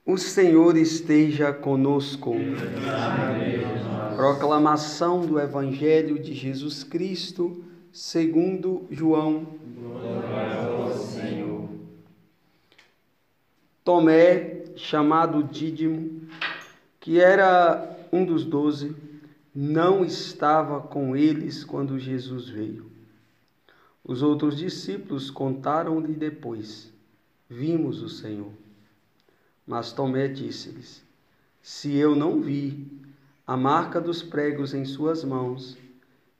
O Senhor esteja conosco. Proclamação do Evangelho de Jesus Cristo, segundo João. Glória a vós, Senhor. Tomé, chamado Dídimo, que era um dos 12, não estava com eles quando Jesus veio. Os outros discípulos contaram-lhe depois: vimos o Senhor. Mas Tomé disse-lhes: se eu não vi a marca dos pregos em suas mãos,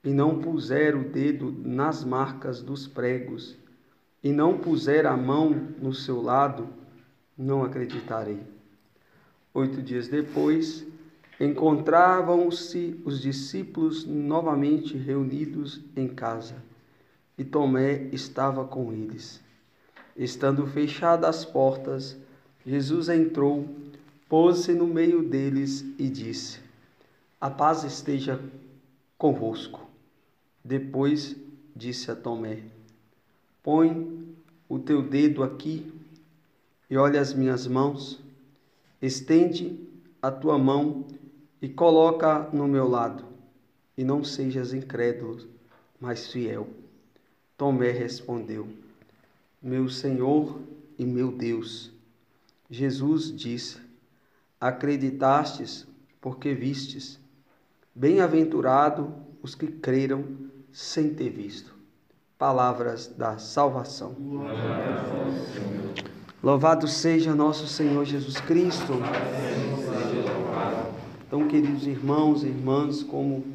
e não puser o dedo nas marcas dos pregos, e não puser a mão no seu lado, não acreditarei. 8 dias depois, encontravam-se os discípulos novamente reunidos em casa, e Tomé estava com eles. Estando fechadas as portas, Jesus entrou, pôs-se no meio deles e disse: a paz esteja convosco. Depois disse a Tomé: põe o teu dedo aqui e olha as minhas mãos. Estende a tua mão e coloca no meu lado, e não sejas incrédulo, mas fiel. Tomé respondeu: meu Senhor e meu Deus. Jesus disse: acreditastes porque vistes. Bem-aventurado os que creram sem ter visto. Palavras da salvação. Glória a vós, Senhor. Louvado seja nosso Senhor Jesus Cristo. Então, queridos irmãos e irmãs, como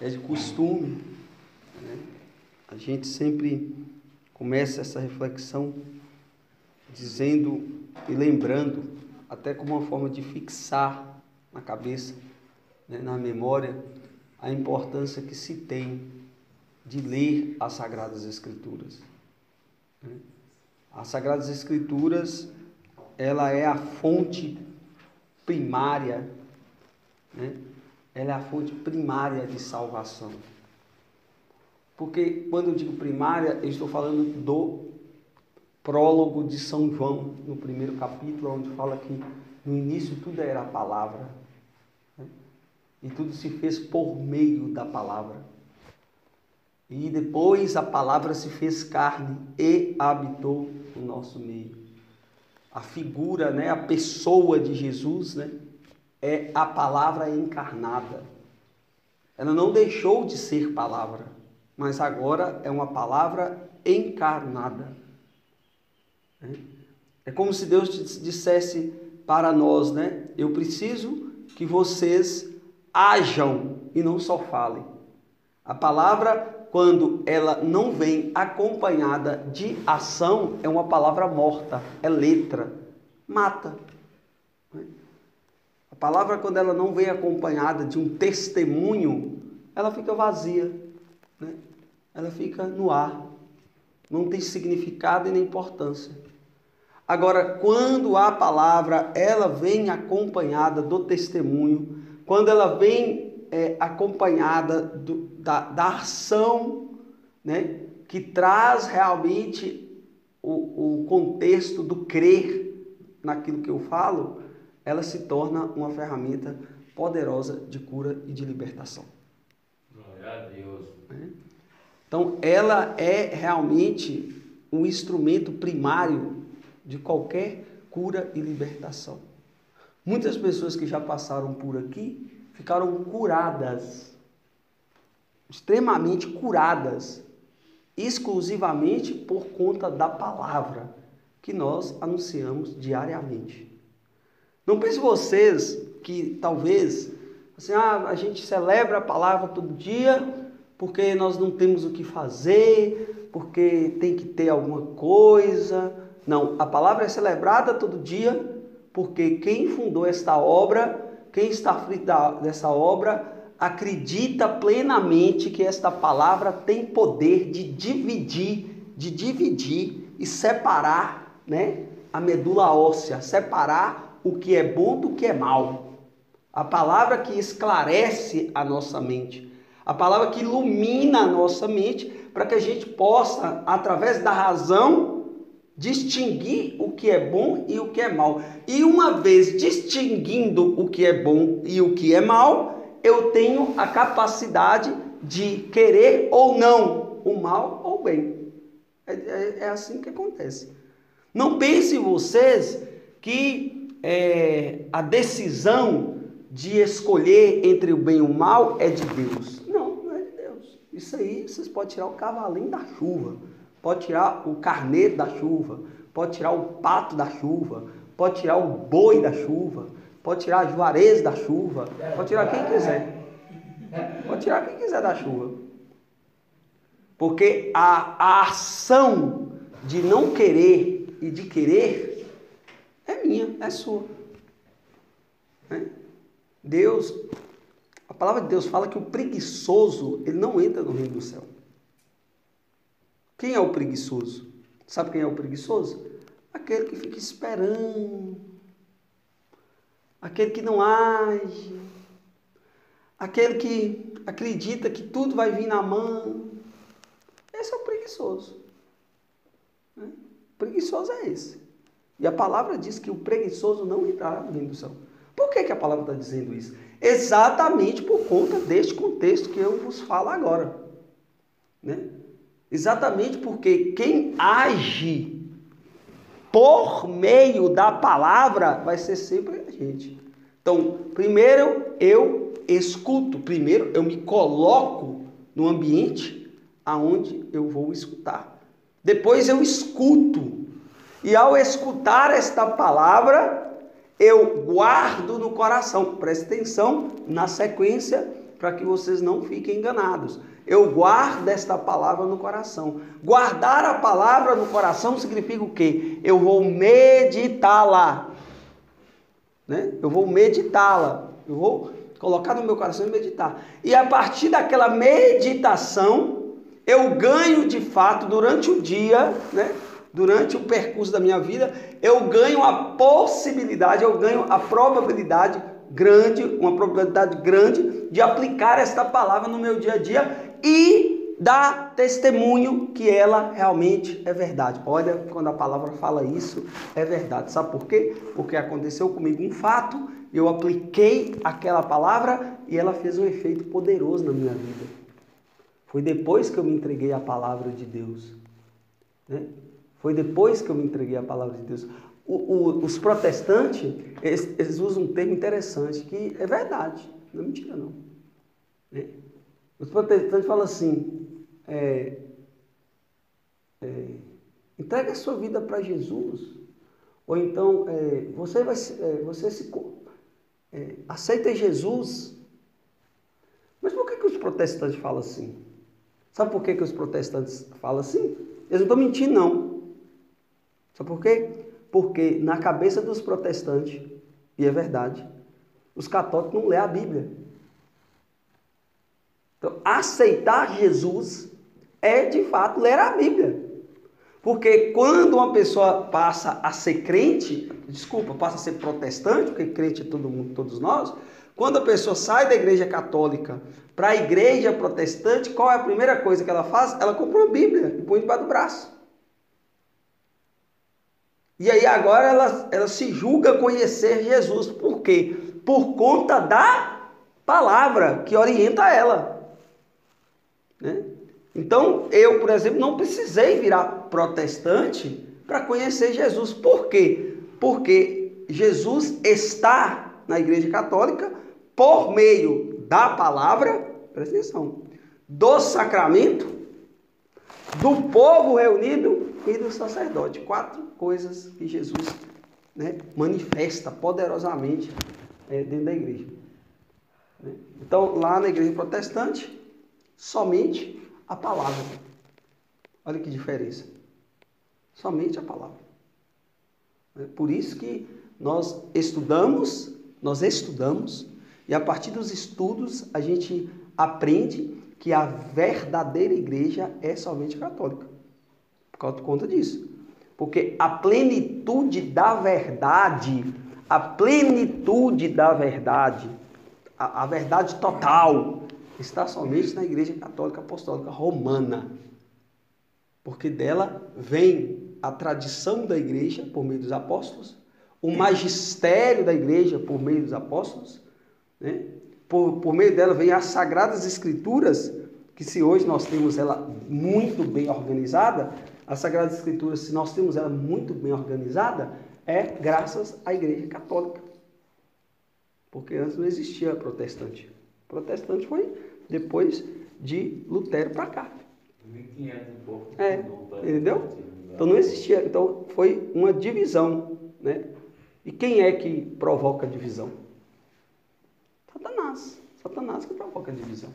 é de costume, a gente sempre começa essa reflexão dizendo e lembrando, até como uma forma de fixar na cabeça, na memória, a importância que se tem de ler as Sagradas Escrituras. As Sagradas Escrituras, ela é a fonte primária, ela é a fonte primária de salvação. Porque quando eu digo primária, eu estou falando do prólogo de São João, no primeiro capítulo, onde fala que no início tudo era a palavra, e tudo se fez por meio da palavra. E depois a palavra se fez carne e habitou no nosso meio. A figura, a pessoa de Jesus, é a palavra encarnada. Ela não deixou de ser palavra, mas agora é uma palavra encarnada. É como se Deus dissesse para nós, eu preciso que vocês hajam e não só falem. A palavra, quando ela não vem acompanhada de ação, é uma palavra morta, é letra, mata. A palavra, quando ela não vem acompanhada de um testemunho, ela fica vazia, ela fica no ar, não tem significado e nem importância. Agora, quando a palavra ela vem acompanhada do testemunho, quando ela vem acompanhada da ação, que traz realmente o contexto do crer naquilo que eu falo, ela se torna uma ferramenta poderosa de cura e de libertação. Glória a Deus. Então, ela é realmente um instrumento primário de qualquer cura e libertação. Muitas pessoas que já passaram por aqui ficaram curadas, extremamente curadas, exclusivamente por conta da palavra que nós anunciamos diariamente. Não pense vocês que talvez, a gente celebra a palavra todo dia porque nós não temos o que fazer, porque tem que ter alguma coisa. Não, a palavra é celebrada todo dia porque quem fundou esta obra, quem está à frente dessa obra, acredita plenamente que esta palavra tem poder de dividir e separar, a medula óssea, separar o que é bom do que é mal. A palavra que esclarece a nossa mente, a palavra que ilumina a nossa mente, para que a gente possa, através da razão, distinguir o que é bom e o que é mal. E uma vez distinguindo o que é bom e o que é mal, eu tenho a capacidade de querer ou não o mal ou o bem. É assim que acontece. Não pensem vocês que a decisão de escolher entre o bem e o mal é de Deus. Não, não é de Deus. Isso aí vocês podem tirar o cavalinho da chuva, pode tirar o carneiro da chuva, pode tirar o pato da chuva, pode tirar o boi da chuva, pode tirar a juarez da chuva, pode tirar quem quiser. Pode tirar quem quiser da chuva. Porque a ação de não querer e de querer é minha, é sua. Deus, a palavra de Deus fala que o preguiçoso, ele não entra no reino do céu. Quem é o preguiçoso? Sabe quem é o preguiçoso? Aquele que fica esperando, aquele que não age, aquele que acredita que tudo vai vir na mão. Esse é o preguiçoso. O preguiçoso é esse. E a palavra diz que o preguiçoso não entrará no reino do céu. Por que a palavra está dizendo isso? Exatamente por conta deste contexto que eu vos falo agora. Exatamente porque quem age por meio da palavra vai ser sempre a gente. Então, primeiro eu escuto, primeiro eu me coloco no ambiente aonde eu vou escutar. Depois eu escuto. E ao escutar esta palavra, eu guardo no coração. Preste atenção na sequência para que vocês não fiquem enganados. Eu guardo esta palavra no coração. Guardar a palavra no coração significa o quê? Eu vou meditá-la. Eu vou meditá-la. Eu vou colocar no meu coração e meditar. E a partir daquela meditação, eu ganho de fato durante o dia, durante o percurso da minha vida, eu ganho a possibilidade, eu ganho a probabilidade grande, uma probabilidade grande de aplicar esta palavra no meu dia a dia e dar testemunho que ela realmente é verdade. Olha, quando a palavra fala isso, é verdade. Sabe por quê? Porque aconteceu comigo um fato, eu apliquei aquela palavra e ela fez um efeito poderoso na minha vida. Foi depois que eu me entreguei à palavra de Deus. Foi depois que eu me entreguei à palavra de Deus. Os protestantes, eles usam um termo interessante, que é verdade, não é mentira não. Os protestantes falam assim, entregue a sua vida para Jesus, ou então aceita Jesus. Mas por que os protestantes falam assim? Sabe por que os protestantes falam assim? Eles não estão mentindo, não. Sabe por quê? Porque na cabeça dos protestantes, e é verdade, os católicos não lêem a Bíblia. Então, aceitar Jesus é, de fato, ler a Bíblia. Porque quando uma pessoa passa a ser crente, passa a ser protestante, porque crente é todo mundo, todos nós, quando a pessoa sai da igreja católica para a igreja protestante, qual é a primeira coisa que ela faz? Ela compra uma Bíblia e põe debaixo do braço. E aí agora ela se julga conhecer Jesus. Por quê? Por conta da palavra que orienta ela. Então, eu, por exemplo, não precisei virar protestante para conhecer Jesus. Por quê? Porque Jesus está na igreja católica por meio da palavra, presta atenção, do sacramento, do povo reunido e do sacerdote. 4 coisas que Jesus manifesta poderosamente dentro da igreja. Então, lá na igreja protestante, somente a palavra. Olha que diferença. Somente a palavra. Por isso que nós estudamos, e a partir dos estudos a gente aprende que a verdadeira igreja é somente católica. Por conta disso. Porque a plenitude da verdade, a verdade total, está somente na Igreja Católica Apostólica Romana. Porque dela vem a tradição da igreja por meio dos apóstolos, o magistério da igreja por meio dos apóstolos, né? Por meio dela vem as Sagradas Escrituras, que se hoje nós temos ela muito bem organizada, as Sagradas Escrituras, se nós temos ela muito bem organizada, é graças à Igreja Católica. Porque antes não existia protestante. Protestante foi depois de Lutero para cá. 1500 e pouco. Entendeu? Então não existia. Então foi uma divisão, né? E quem é que provoca a divisão? Satanás. Satanás que provoca a divisão,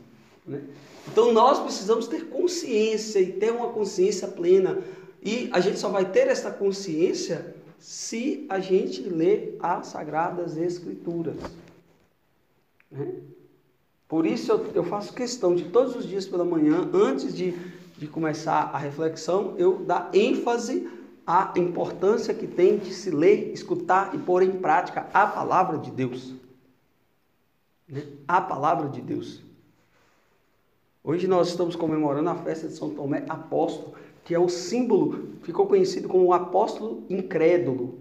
né? Então nós precisamos ter consciência e ter uma consciência plena. E a gente só vai ter essa consciência se a gente ler as Sagradas Escrituras, né? Por isso eu faço questão de todos os dias pela manhã, antes de começar a reflexão, eu dar ênfase à importância que tem de se ler, escutar e pôr em prática a palavra de Deus, né? A palavra de Deus. Hoje nós estamos comemorando a festa de São Tomé Apóstolo, que é o símbolo, ficou conhecido como o apóstolo incrédulo,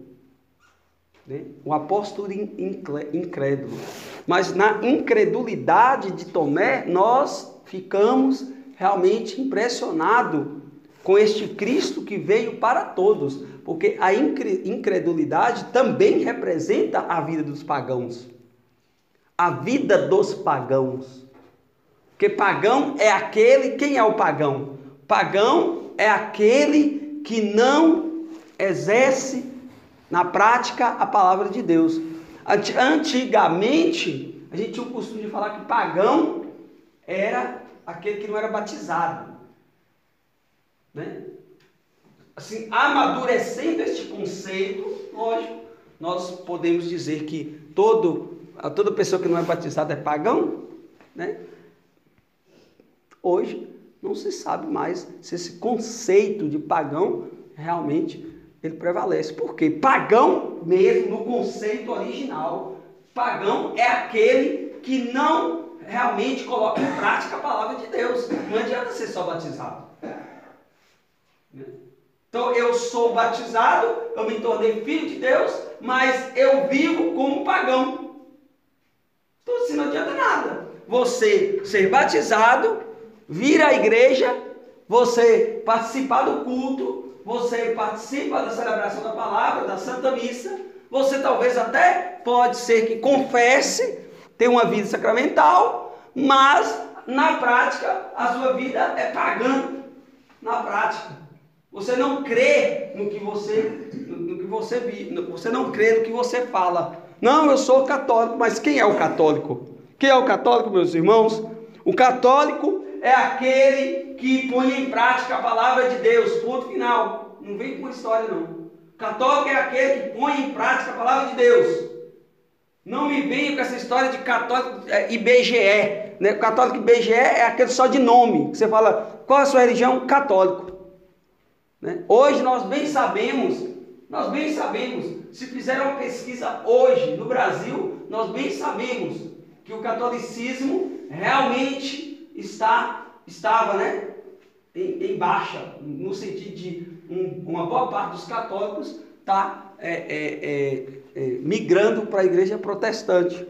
né? O apóstolo incrédulo. Mas na incredulidade de Tomé, nós ficamos realmente impressionados com este Cristo que veio para todos, porque a incredulidade também representa a vida dos pagãos. A vida dos pagãos. Porque pagão é aquele, quem é o pagão? Pagão é aquele que não exerce na prática a palavra de Deus. Antigamente, a gente tinha o costume de falar que pagão era aquele que não era batizado, né? Assim, amadurecendo este conceito, lógico, nós podemos dizer que toda pessoa que não é batizada é pagão, né? Hoje não se sabe mais se esse conceito de pagão realmente ele prevalece. Por quê? Pagão mesmo, no conceito original, pagão é aquele que não realmente coloca em prática a palavra de Deus. Não adianta ser só batizado. Então eu sou batizado, eu me tornei filho de Deus, mas eu vivo como pagão. Então assim não adianta nada. Você ser batizado, vir à igreja, você participar do culto, você participa da celebração da palavra, da Santa Missa, você talvez até pode ser que confesse, tenha uma vida sacramental, mas na prática a sua vida é pagã. Na prática, você não crê no que você vive, você não crê no que você fala. Não, eu sou católico, mas quem é o católico? Quem é o católico, meus irmãos? O católico é aquele que põe em prática a palavra de Deus, ponto final. Não vem com história não. O católico é aquele que põe em prática a palavra de Deus. Não me venha com essa história de católico IBGE, né? O católico IBGE é aquele só de nome, que você fala, qual é a sua religião? Católico, né? Hoje nós bem sabemos, se fizer uma pesquisa hoje no Brasil, nós bem sabemos que o catolicismo realmente estava, né, em baixa, no sentido de uma boa parte dos católicos está migrando para a igreja protestante.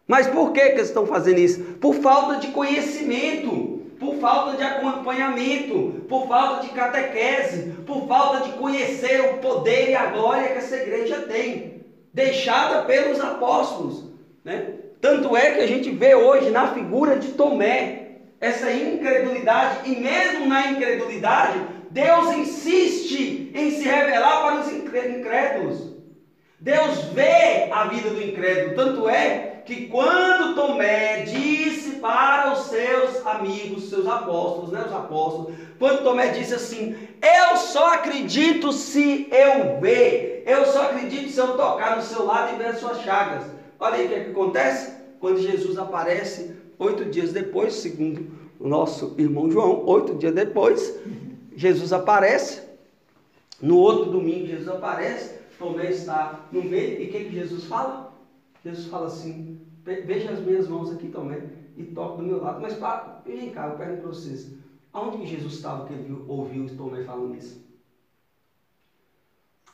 Mas por que eles estão fazendo isso? Por falta de conhecimento, por falta de acompanhamento, por falta de catequese, por falta de conhecer o poder e a glória que essa igreja tem, deixada pelos apóstolos, né? Tanto é que a gente vê hoje na figura de Tomé essa incredulidade, e mesmo na incredulidade, Deus insiste em se revelar para os incrédulos. Deus vê a vida do incrédulo, tanto é que quando Tomé disse para os seus amigos, seus apóstolos, né, os apóstolos, quando Tomé disse assim, eu só acredito se eu ver, eu só acredito se eu tocar no seu lado e ver as suas chagas. Olha aí o que é que acontece quando Jesus aparece 8 dias depois, segundo o nosso irmão João, 8 dias depois, Jesus aparece, no outro domingo Jesus aparece, Tomé está no meio, e o que Jesus fala? Jesus fala assim, veja as minhas mãos aqui, Tomé, e toca do meu lado. Mas vem cá, eu pergunto para vocês, aonde que Jesus estava que ele ouviu Tomé falando isso?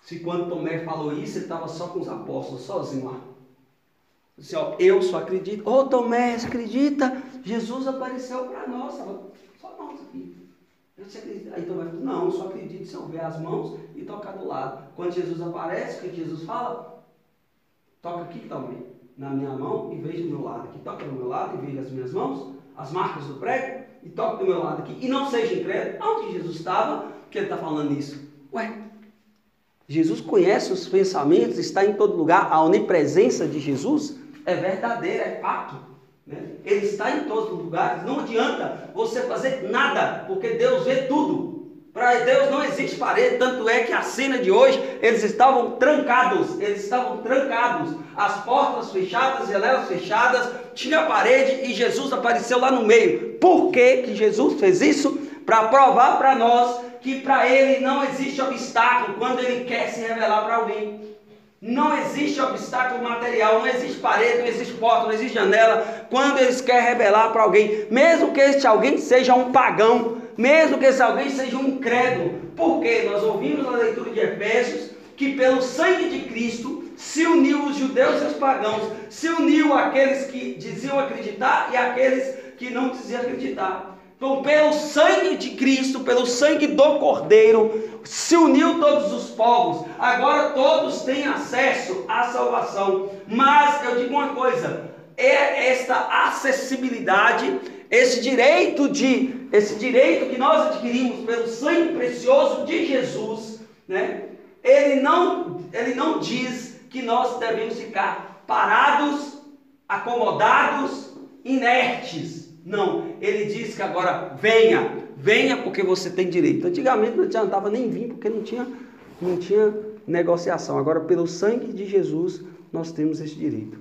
Se quando Tomé falou isso, ele estava só com os apóstolos, sozinho lá. Assim, ó, eu só acredito. Ô Tomé, você acredita? Jesus apareceu para nós. Só nós aqui. Você acredita? Aí Tomé falou, não, eu só acredito se eu ver as mãos e tocar do lado. Quando Jesus aparece, o que Jesus fala? Toca aqui também, na minha mão e veja do meu lado aqui. Toca do meu lado e veja as minhas mãos, as marcas do prego, e toca do meu lado aqui. E não seja incrédulo. Onde Jesus estava, que ele está falando isso? Ué, Jesus conhece os pensamentos, está em todo lugar. A onipresença de Jesus é verdadeira, é fato. Né? Ele está em todos os lugares. Não adianta você fazer nada, porque Deus vê tudo. Para Deus não existe parede, tanto é que a cena de hoje, eles estavam trancados, as portas fechadas, janelas fechadas, tinha parede e Jesus apareceu lá no meio. Por que Jesus fez isso? Para provar para nós que para Ele não existe obstáculo quando Ele quer se revelar para alguém. Não existe obstáculo material, não existe parede, não existe porta, não existe janela, quando Ele quer revelar para alguém, mesmo que este alguém seja um pagão, mesmo que esse alguém seja um incrédulo. Porque nós ouvimos na leitura de Efésios que pelo sangue de Cristo se uniu os judeus e os pagãos, se uniu aqueles que diziam acreditar e aqueles que não diziam acreditar. Então, pelo sangue de Cristo, pelo sangue do Cordeiro, se uniu todos os povos. Agora todos têm acesso à salvação. Mas eu digo uma coisa: é esta acessibilidade, esse direito que nós adquirimos pelo sangue precioso de Jesus, né? Ele não diz que nós devemos ficar parados, acomodados, inertes. Não, ele diz que agora venha porque você tem direito. Antigamente não adiantava nem vir porque não tinha negociação. Agora pelo sangue de Jesus nós temos esse direito.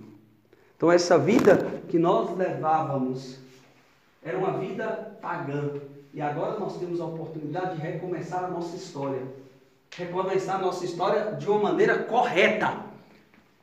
Então essa vida que nós levávamos era uma vida pagã. E agora nós temos a oportunidade de recomeçar a nossa história. Recomeçar a nossa história de uma maneira correta.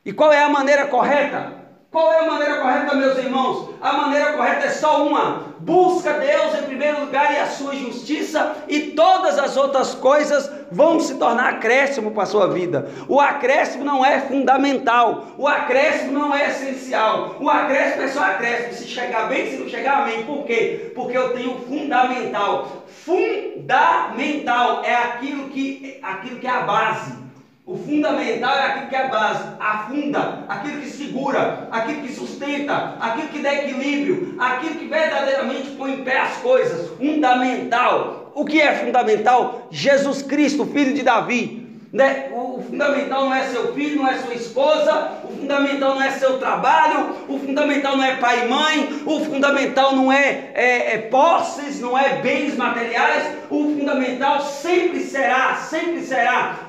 E qual é a maneira correta? Qual é a maneira correta, meus irmãos? A maneira correta é só uma. Busca Deus em primeiro lugar e a sua justiça, e todas as outras coisas vão se tornar acréscimo para a sua vida. O acréscimo não é fundamental. O acréscimo não é essencial. O acréscimo é só acréscimo. Se chegar bem, se não chegar, amém. Por quê? Porque eu tenho fundamental. Fundamental é aquilo que é a base. O fundamental é aquilo que é a base, afunda, aquilo que segura, aquilo que sustenta, aquilo que dá equilíbrio, aquilo que verdadeiramente põe em pé as coisas. Fundamental. O que é fundamental? Jesus Cristo, filho de Davi. Né? O fundamental não é seu filho, não é sua esposa, o fundamental não é seu trabalho, o fundamental não é pai e mãe, o fundamental não é posses, não é bens materiais. O fundamental sempre será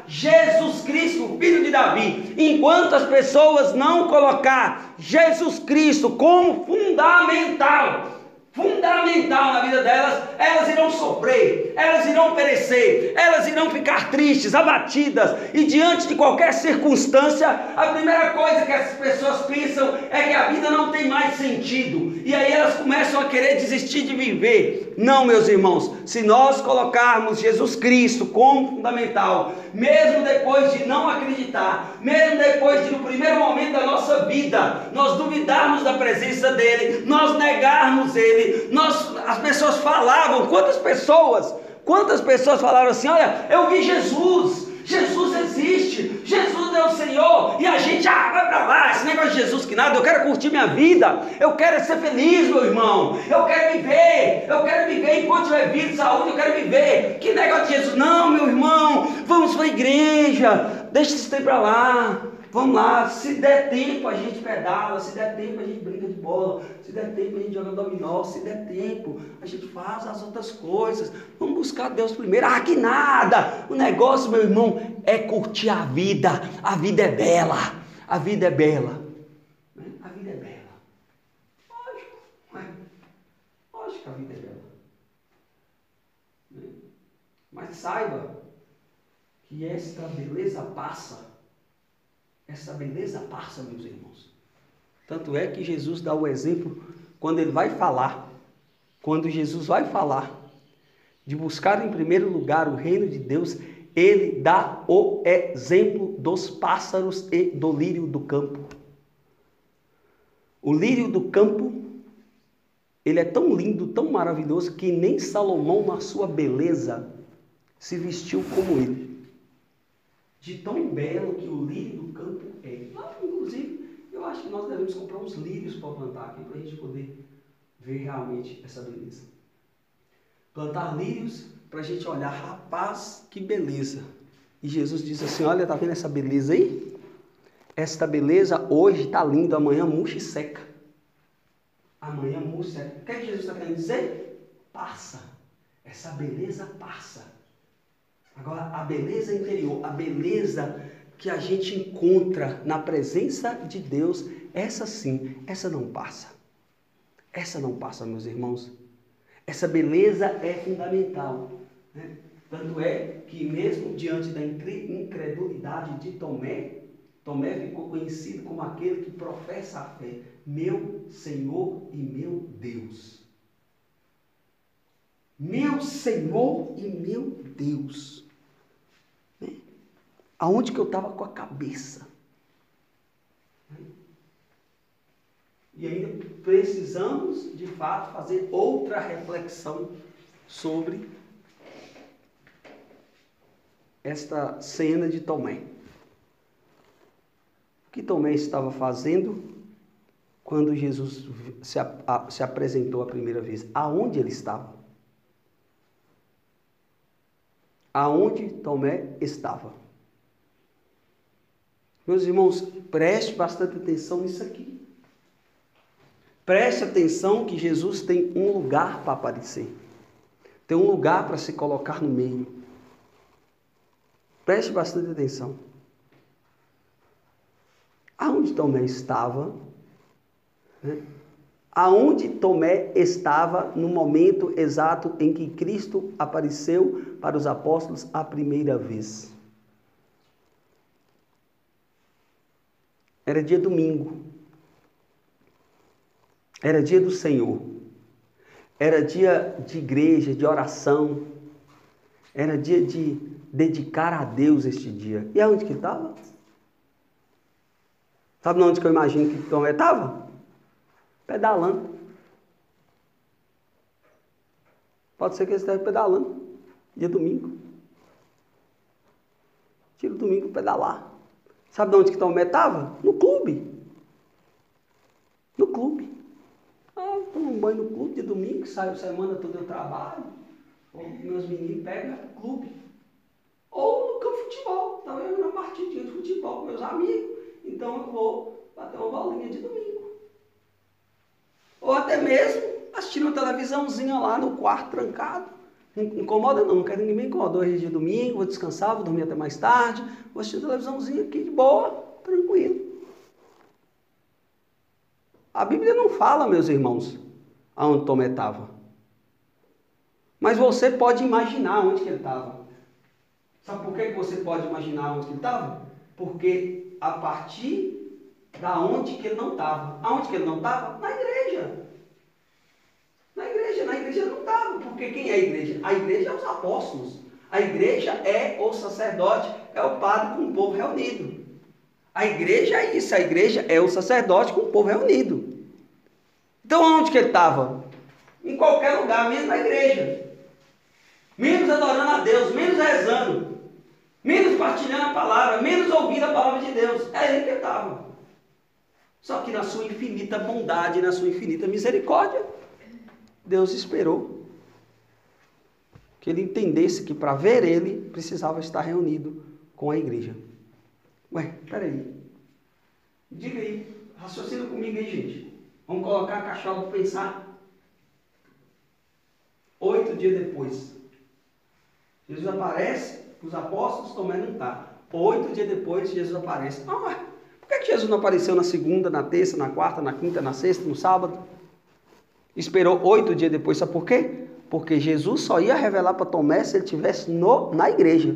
Jesus Cristo, filho de Davi. Enquanto as pessoas não colocar Jesus Cristo como fundamental na vida delas, elas irão sofrer, elas irão perecer, elas irão ficar tristes, abatidas, e diante de qualquer circunstância, a primeira coisa que as pessoas pensam é que a vida não tem mais sentido, e aí elas começam a querer desistir de viver. Não, meus irmãos, se nós colocarmos Jesus Cristo como fundamental, mesmo depois de não acreditar, mesmo depois de no primeiro momento da nossa vida, nós duvidarmos da presença dele, nós negarmos ele, as pessoas falavam, quantas pessoas falaram assim: olha, eu vi Jesus existe, Jesus é o Senhor, e a gente, vai pra lá, esse negócio de Jesus que nada, eu quero curtir minha vida, eu quero ser feliz, meu irmão, eu quero viver enquanto tiver vida, saúde, eu quero viver. Que negócio de Jesus? Não, meu irmão, vamos para a igreja, deixa isso pra lá. Vamos lá, se der tempo a gente pedala, se der tempo a gente brinca de bola, se der tempo a gente joga dominó, se der tempo a gente faz as outras coisas. Vamos buscar Deus primeiro. Que nada! O negócio, meu irmão, é curtir a vida. A vida é bela. A vida é bela. A vida é bela. Lógico que a vida é bela. Mas saiba que esta beleza passa. Essa beleza passa, meus irmãos. Tanto é que Jesus dá o exemplo quando ele vai falar. Quando Jesus vai falar de buscar em primeiro lugar o reino de Deus, ele dá o exemplo dos pássaros e do lírio do campo. O lírio do campo, ele é tão lindo, tão maravilhoso, que nem Salomão, na sua beleza, se vestiu como ele. De tão belo que o lírio do campo é. Inclusive, eu acho que nós devemos comprar uns lírios para plantar aqui, para a gente poder ver realmente essa beleza. Plantar lírios para a gente olhar, rapaz, que beleza. E Jesus diz assim, olha, tá vendo essa beleza aí? Esta beleza hoje está linda, amanhã murcha e seca. Amanhã murcha e seca. O que é que Jesus está querendo dizer? Passa. Essa beleza passa. Agora, a beleza interior, a beleza que a gente encontra na presença de Deus, essa sim, essa não passa. Essa não passa, meus irmãos. Essa beleza é fundamental, né? Tanto é que mesmo diante da incredulidade de Tomé, Tomé ficou conhecido como aquele que professa a fé, meu Senhor e meu Deus. Meu Senhor e meu Deus. Aonde que eu estava com a cabeça? E ainda precisamos, de fato, fazer outra reflexão sobre esta cena de Tomé. O que Tomé estava fazendo quando Jesus se apresentou a primeira vez? Aonde ele estava? Aonde Tomé estava? Meus irmãos, preste bastante atenção nisso aqui. Preste atenção que Jesus tem um lugar para aparecer. Tem um lugar para se colocar no meio. Preste bastante atenção. Aonde Tomé estava, né? Aonde Tomé estava no momento exato em que Cristo apareceu para os apóstolos a primeira vez? Era dia domingo. Era dia do Senhor. Era dia de igreja, de oração. Era dia de dedicar a Deus este dia. E aonde que ele estava? Sabe onde que eu imagino que Tomé estava? Pedalando. Pode ser que ele esteja pedalando. Dia domingo. Tira o domingo para pedalar. Sabe onde que Tomé estava? No clube. No clube. Tomo um banho no clube de domingo, saio semana toda eu trabalho. Ou meus meninos pegam para o clube. Ou no campo de futebol. Então eu na partidinha de futebol com meus amigos. Então eu vou bater uma bolinha de domingo. Ou até mesmo assistindo uma televisãozinha lá no quarto trancado. Não incomoda não quero ninguém me incomodar. Hoje é dia de domingo, vou descansar, vou dormir até mais tarde. Vou assistir uma televisãozinha aqui de boa, tranquilo. A Bíblia não fala, meus irmãos, aonde Tomé estava. Mas você pode imaginar onde que ele estava. Sabe por que você pode imaginar onde que ele estava? Porque a partir da onde que ele não estava. Aonde que ele não estava? Na igreja. Na igreja ele não estava. Porque quem é a igreja? A igreja é os apóstolos. A igreja é o sacerdote, é o padre com o povo reunido. A igreja é isso, a igreja é o sacerdote com o povo reunido. Então onde que ele estava? Em qualquer lugar, menos na igreja. Menos adorando a Deus, menos rezando, menos partilhando a palavra, menos ouvindo a palavra de Deus. É aí que ele estava. Só que na sua infinita bondade, na sua infinita misericórdia, Deus esperou que ele entendesse que para ver ele, precisava estar reunido com a igreja. Ué, peraí. Diga aí, raciocina comigo aí, gente. Vamos colocar a cachola para pensar. 8 dias depois, Jesus aparece, os apóstolos, Tomé não está. 8 dias depois, Jesus aparece. Ué, por que Jesus não apareceu na segunda, na terça, na quarta, na quinta, na sexta, no sábado? Esperou 8 dias depois, sabe por quê? Porque Jesus só ia revelar para Tomé se ele estivesse na igreja.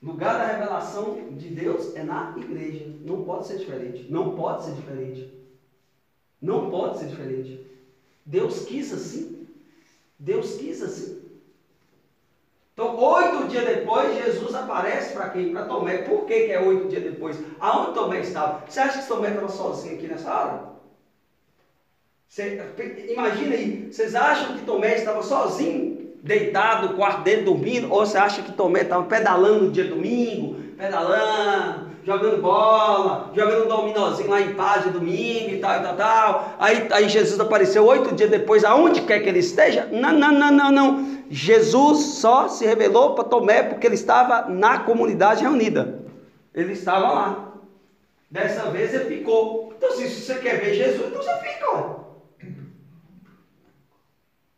Lugar da revelação de Deus é na igreja. Não pode ser diferente. Não pode ser diferente. Não pode ser diferente. Deus quis assim. Deus quis assim. Então, 8 dias depois, Jesus aparece para quem? Para Tomé. Por que é 8 dias depois? Aonde Tomé estava? Você acha que Tomé estava sozinho aqui nessa hora? Imagina aí, vocês acham que Tomé estava sozinho, deitado no quarto dele, dormindo? Ou você acha que Tomé estava pedalando no dia domingo, pedalando, jogando bola, jogando um dominozinho lá em paz de domingo e tal. Aí Jesus apareceu 8 dias depois, aonde quer que ele esteja? Não. Jesus só se revelou para Tomé porque ele estava na comunidade reunida. Ele estava lá. Dessa vez ele ficou. Então, se você quer ver Jesus, então você fica, ó.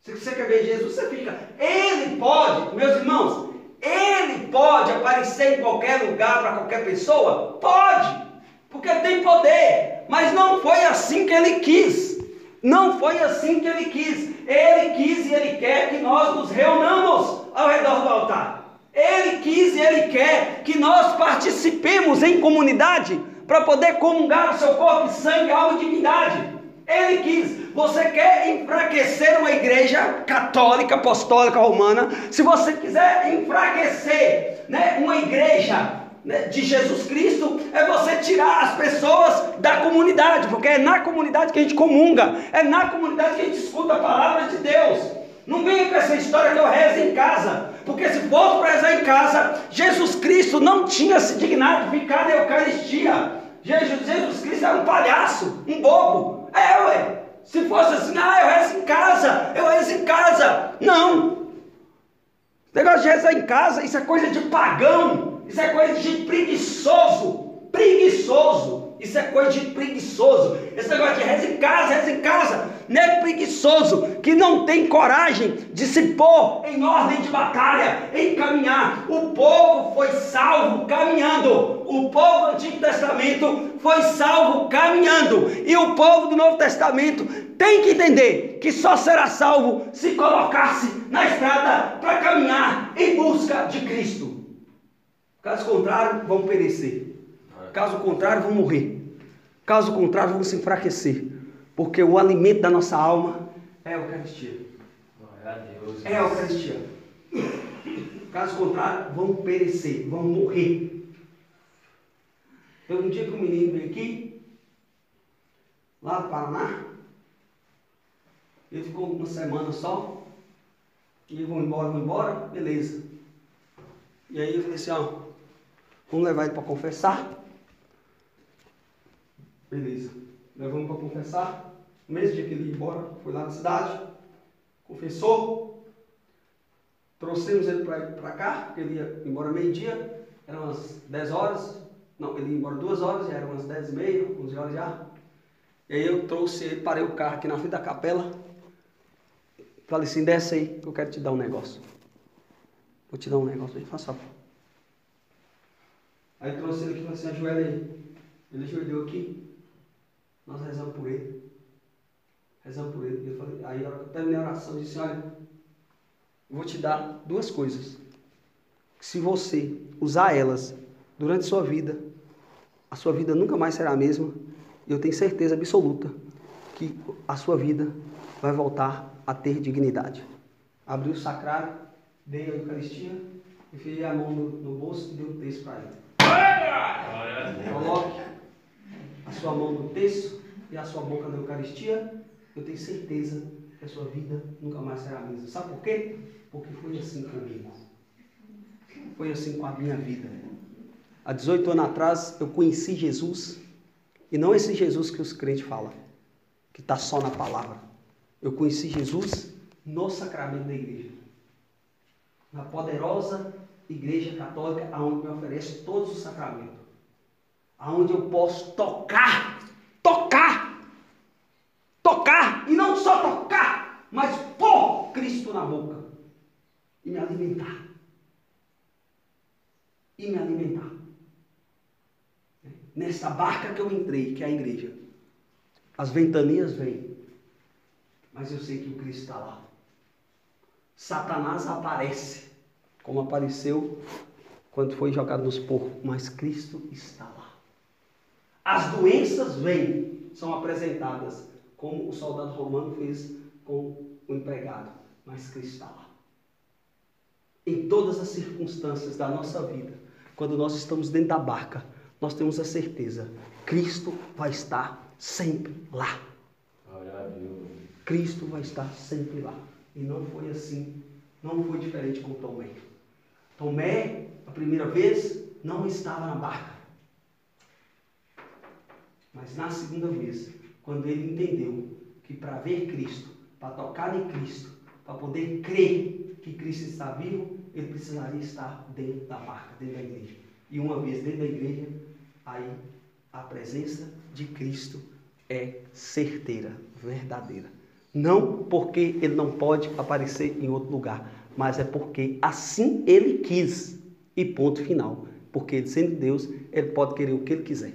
Se você quer ver Jesus, você fica. Ele pode, meus irmãos, ele pode aparecer em qualquer lugar para qualquer pessoa? Pode, porque ele tem poder, mas não foi assim que ele quis. Não foi assim que ele quis. Ele quis e ele quer que nós nos reunamos ao redor do altar. Ele quis e ele quer que nós participemos em comunidade para poder comungar o seu corpo e sangue, alma e divindade. Ele quis. Você quer enfraquecer uma igreja católica, apostólica, romana? Se você quiser enfraquecer, uma igreja, de Jesus Cristo, é você tirar as pessoas da comunidade, porque é na comunidade que a gente comunga, é na comunidade que a gente escuta a palavra de Deus. Não venha com essa história que eu rezo em casa, porque se fosse para rezar em casa, Jesus Cristo não tinha se dignado de ficar na Eucaristia. Jesus Cristo era um palhaço, um bobo. Se fosse assim, eu rezo em casa. Não. O negócio de rezar em casa, isso é coisa de pagão. Isso é coisa de preguiçoso. Isso é coisa de preguiçoso. Esse negócio de reza em casa. Não é preguiçoso que não tem coragem de se pôr em ordem de batalha, em caminhar. O povo foi salvo caminhando. O povo do Antigo Testamento foi salvo caminhando. E o povo do Novo Testamento tem que entender que só será salvo se colocar-se na estrada para caminhar em busca de Cristo. Caso contrário, vão perecer. Caso contrário, vão morrer. Caso contrário, vão se enfraquecer. Porque o alimento da nossa alma é a Eucaristia. É a Eucaristia. Caso contrário, vão perecer, vão morrer. Teve um dia que um menino veio aqui, lá do Paraná. Ele ficou uma semana só. E vão embora, beleza. E aí eu falei assim, vamos levar ele para confessar. Beleza. Levamos para confessar. No mesmo dia que ele ia embora, foi lá na cidade. Confessou. Trouxemos ele para cá, porque ele ia embora meio-dia. Eram umas 10 horas. Não, ele ia embora 2 horas, já eram umas 10h30, 11 horas já. E aí eu trouxe ele, parei o carro aqui na frente da capela. Falei assim, desce aí, que eu quero te dar um negócio. Vou te dar um negócio aí, faça favor. Aí trouxe ele aqui e falei assim, ajoelha aí. Ele ajoelhou aqui. Nós rezamos por ele. E eu falei, aí a hora que eu terminei a oração, eu disse, olha, eu vou te dar 2 coisas. Se você usar elas durante a sua vida nunca mais será a mesma. Eu tenho certeza absoluta que a sua vida vai voltar a ter dignidade. Abri o sacrário, dei a Eucaristia, enfiei a mão no bolso e dei um texto para ele. Coloque a sua mão no texto e a sua boca na Eucaristia. Eu tenho certeza que a sua vida nunca mais será a mesma. Sabe por quê? Porque foi assim comigo. Foi assim com a minha vida. Há 18 anos atrás eu conheci Jesus, e não esse Jesus que os crentes falam, que está só na palavra. Eu conheci Jesus no sacramento da igreja. Na poderosa igreja católica, aonde me oferece todos os sacramentos. Aonde eu posso tocar, e não só tocar, mas pôr Cristo na boca. E me alimentar. Nessa barca que eu entrei, que é a igreja. As ventanias vêm, mas eu sei que o Cristo está lá. Satanás aparece, como apareceu quando foi jogado nos porcos, mas Cristo está lá. As doenças vêm, são apresentadas, como o soldado romano fez com o empregado, mas Cristo está lá. em todas as circunstâncias da nossa vida, quando nós estamos dentro da barca, nós temos a certeza, Cristo vai estar sempre lá. Cristo vai estar sempre lá. E não foi assim, não foi diferente com Tomé. Tomé, a primeira vez, não estava na barca. Mas na segunda vez, quando ele entendeu que para ver Cristo, para tocar em Cristo, para poder crer que Cristo está vivo, ele precisaria estar dentro da barca, dentro da igreja. E uma vez dentro da igreja, aí a presença de Cristo é certeira, verdadeira. Não porque ele não pode aparecer em outro lugar, mas é porque assim ele quis. E ponto final. Porque ele, sendo Deus, ele pode querer o que ele quiser.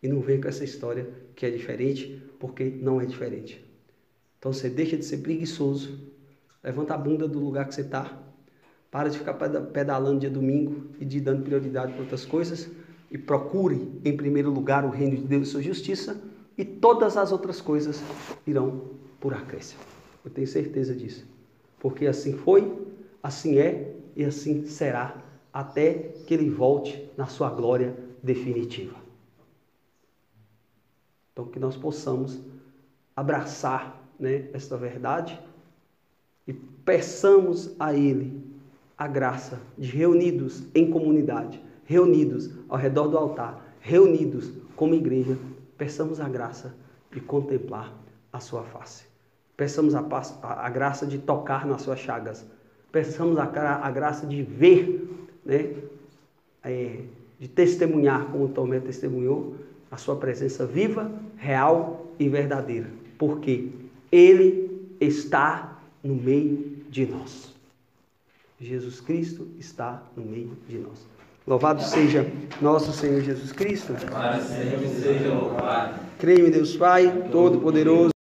E não vem com essa história que é diferente, porque não é diferente. Então você deixa de ser preguiçoso, levanta a bunda do lugar que você está, para de ficar pedalando dia domingo e de dando prioridade para outras coisas, e procure em primeiro lugar o reino de Deus e sua justiça, e todas as outras coisas irão por acréscimo. Eu tenho certeza disso. Porque assim foi, assim é e assim será, até que ele volte na sua glória definitiva. Então que nós possamos abraçar, esta verdade e peçamos a ele a graça de, reunidos em comunidade, reunidos ao redor do altar, reunidos como igreja, peçamos a graça de contemplar a sua face. Peçamos a graça de tocar nas suas chagas. Peçamos a graça de ver, de testemunhar, como Tomé testemunhou, a sua presença viva, real e verdadeira. Porque ele está no meio de nós. Jesus Cristo está no meio de nós. Louvado seja nosso Senhor Jesus Cristo. Para sempre seja louvado. Creio em Deus Pai, Todo-Poderoso.